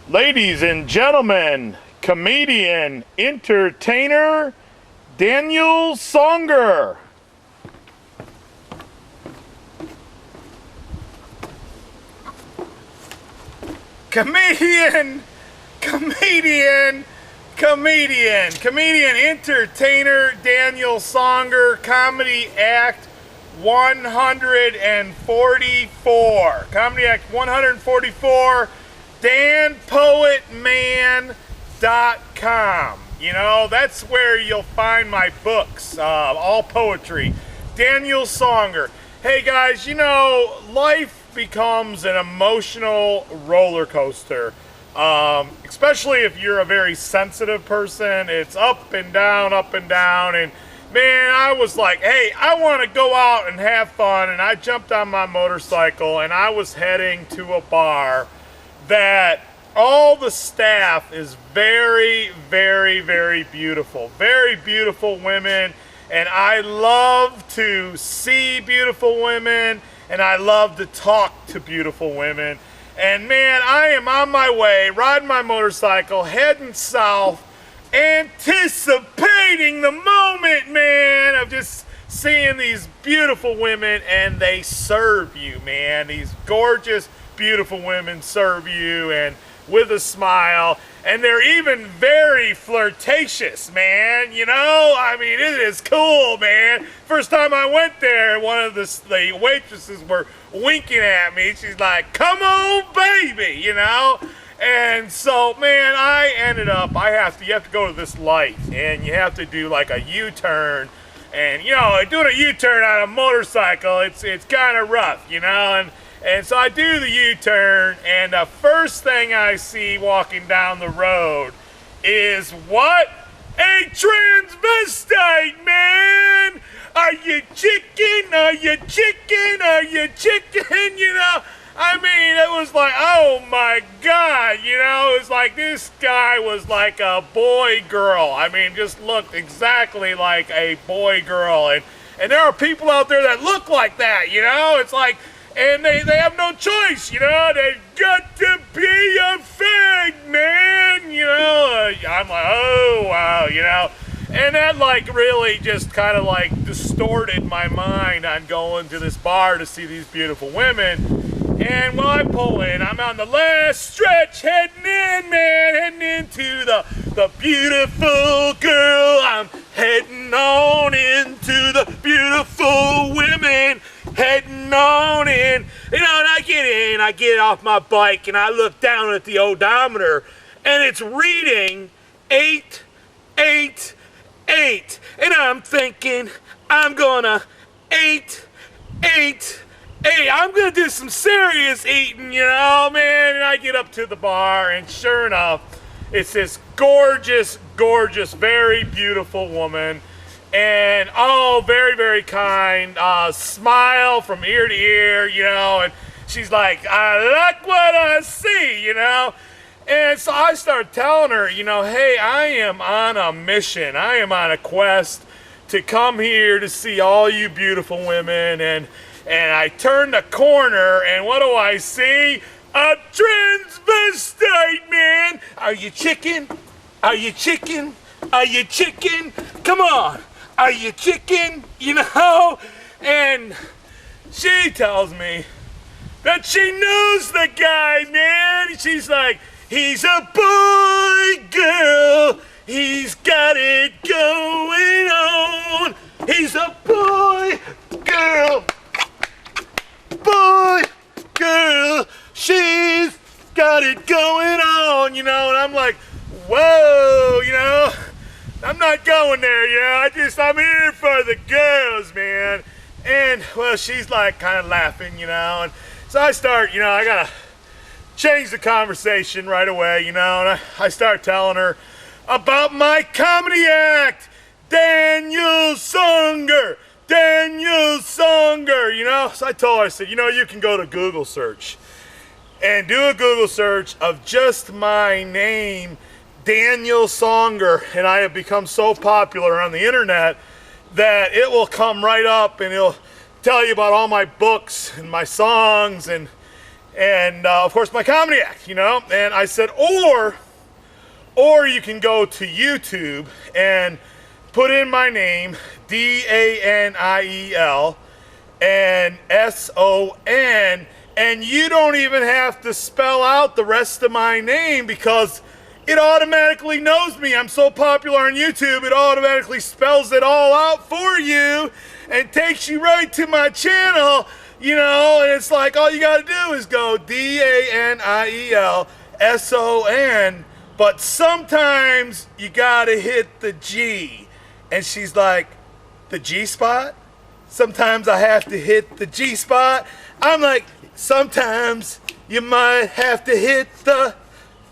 Ladies and gentlemen, comedian, entertainer, Daniel Songer. Comedian, entertainer, Daniel Songer, comedy act 144. Comedy act 144, danpoetman.com. You know, that's where you'll find my books, all poetry. Daniel Songer. Hey guys, you know, life becomes an emotional roller coaster. Especially if you're a very sensitive person. It's up and down, and man, I was like, hey, I want to go out and have fun, and I jumped on my motorcycle and I was heading to a bar that all the staff is very, very, very beautiful women, and I love to see beautiful women, and I love to talk to beautiful women. And man, I am on my way, riding my motorcycle, heading south, anticipating the moment, man, of just seeing these beautiful women, and they serve you, man. These gorgeous, beautiful women serve you, and with a smile, and they're even very flirtatious, man. You know, I mean, it is cool, man. First time I went there, one of the waitresses were winking at me. She's like, "Come on, baby," you know. And so, man, I ended up, you have to go to this light, and you have to do like a U-turn. And you know, doing a U-turn on a motorcycle, it's kind of rough, you know. And so I do the U-turn, and the first thing I see walking down the road is what? A transvestite, man! Are you chicken? Are you chicken? Are you chicken? You know, I mean, it was like, oh my God, you know, it was like this guy was like a boy-girl. I mean, just looked exactly like a boy-girl. And there are people out there that look like that, you know? It's like, and they have no choice, you know? They've got to be a fag, man, you know? I'm like, oh, wow, you know? And that like really just kind of like distorted my mind on going to this bar to see these beautiful women. And while I pull in, I'm on the last stretch heading in, man, heading into the beautiful girl. I'm heading on into the beautiful women, heading on in. You know, and I get off my bike, and I look down at the odometer, and it's reading 888. And I'm thinking, I'm gonna 888. I'm gonna do some serious eating, you know, man. And I get up to the bar, and sure enough, it's this gorgeous, very beautiful woman, and oh, very, very kind, smile from ear to ear, you know, and she's like, I like what I see, you know. And so I started telling her, you know, hey, I am on a mission. I am on a quest to come here to see all you beautiful women. And I turn the corner, and what do I see? A transvestite, man. Are you chicken? Are you chicken? Are you chicken? Come on. Are you chicken? You know? And she tells me that she knows the guy, man. She's like, he's a boy, girl. He's got it going on. He's a boy, girl. Boy, girl. She's got it going on, you know. And I'm like, whoa, you know. I'm not going there, you know. I'm here for the girls, man. And, well, she's like kind of laughing, you know. And so I start, you know, I gotta change the conversation right away, you know, and I start telling her about my comedy act, Daniel Songer, you know. So I told her, I said, you know, you can go to Google search and do a Google search of just my name, Daniel Songer, and I have become so popular on the internet that it will come right up, and it'll tell you about all my books and my songs, and and of course my comedy act, you know. And I said, or you can go to YouTube and put in my name, Daniel and Son, and you don't even have to spell out the rest of my name because it automatically knows me. I'm so popular on YouTube, it automatically spells it all out for you and takes you right to my channel, you know. And it's like all you gotta do is go Danielson, but sometimes you gotta hit the G. And she's like, the G spot? Sometimes I have to hit the G spot. I'm like, sometimes you might have to hit the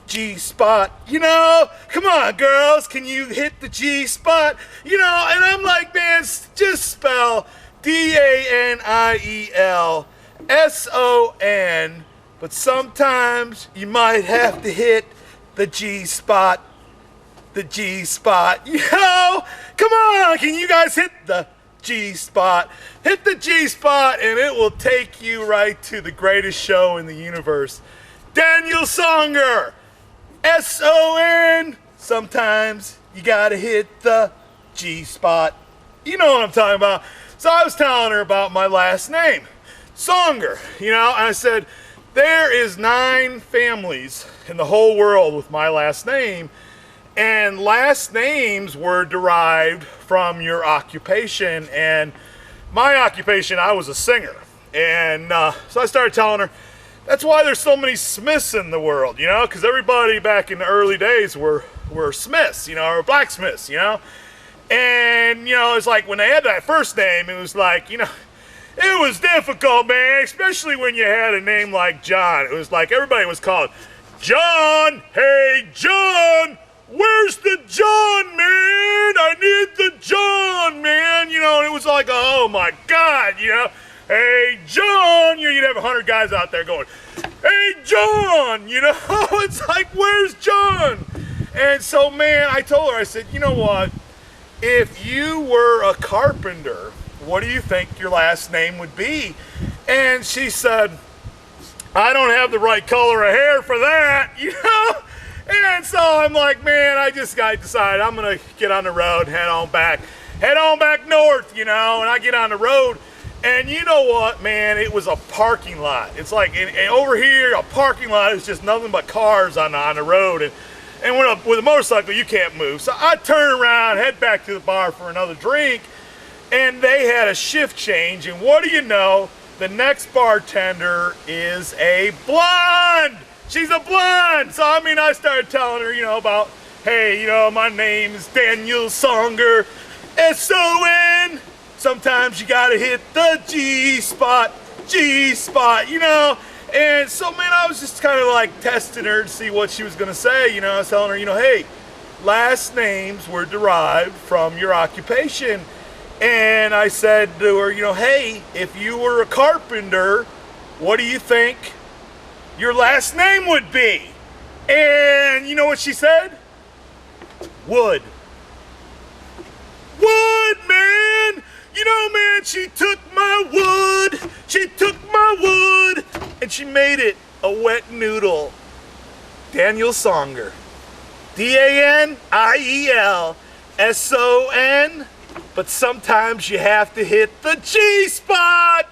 G spot, you know. Come on, girls, can you hit the G spot? You know, and I'm like, man, just spell Danielson, but sometimes you might have to hit the G spot. The G spot, you know. Come on, can you guys hit the G spot? Hit the G spot and it will take you right to the greatest show in the universe. Daniel Songer, Son. Sometimes you gotta hit the G spot. You know what I'm talking about. So I was telling her about my last name, Songer, you know, and I said, there is 9 families in the whole world with my last name, and last names were derived from your occupation. And my occupation, I was a singer. And so I started telling her, that's why there's so many Smiths in the world, you know, because everybody back in the early days were Smiths, you know, or blacksmiths, you know. And, you know, it's like when they had that first name, it was like, you know, it was difficult, man, especially when you had a name like John. It was like everybody was called John. Hey, John, where's the John, man? I need the John, man. You know, and it was like, oh my God, you know. Hey, John, you know, you'd have 100 guys out there going, hey, John, you know. It's like, where's John? And so, man, I told her, I said, you know what? If you were a carpenter, what do you think your last name would be? And she said, I don't have the right color of hair for that, you know? And so I'm like, man, I just got to decide I'm going to get on the road, head on back north, you know. And I get on the road, and you know what, man, it was a parking lot. It's like, and over here, a parking lot is just nothing but cars on the road. And with a motorcycle, you can't move. So I turn around, head back to the bar for another drink, and they had a shift change. And what do you know? The next bartender is a blonde. She's a blonde. So, I mean, I started telling her, you know, about, hey, you know, my name is Daniel Songer, S-O-N. Sometimes you gotta hit the G spot, you know. And so, man, I was just kind of like testing her to see what she was gonna say. You know, I was telling her, you know, hey, last names were derived from your occupation. And I said to her, you know, hey, if you were a carpenter, what do you think your last name would be? And you know what she said? Wood. Wood, man! You know, man, she took my wood, and she made it a wet noodle. Daniel Songer. Danielson. But sometimes you have to hit the G spot.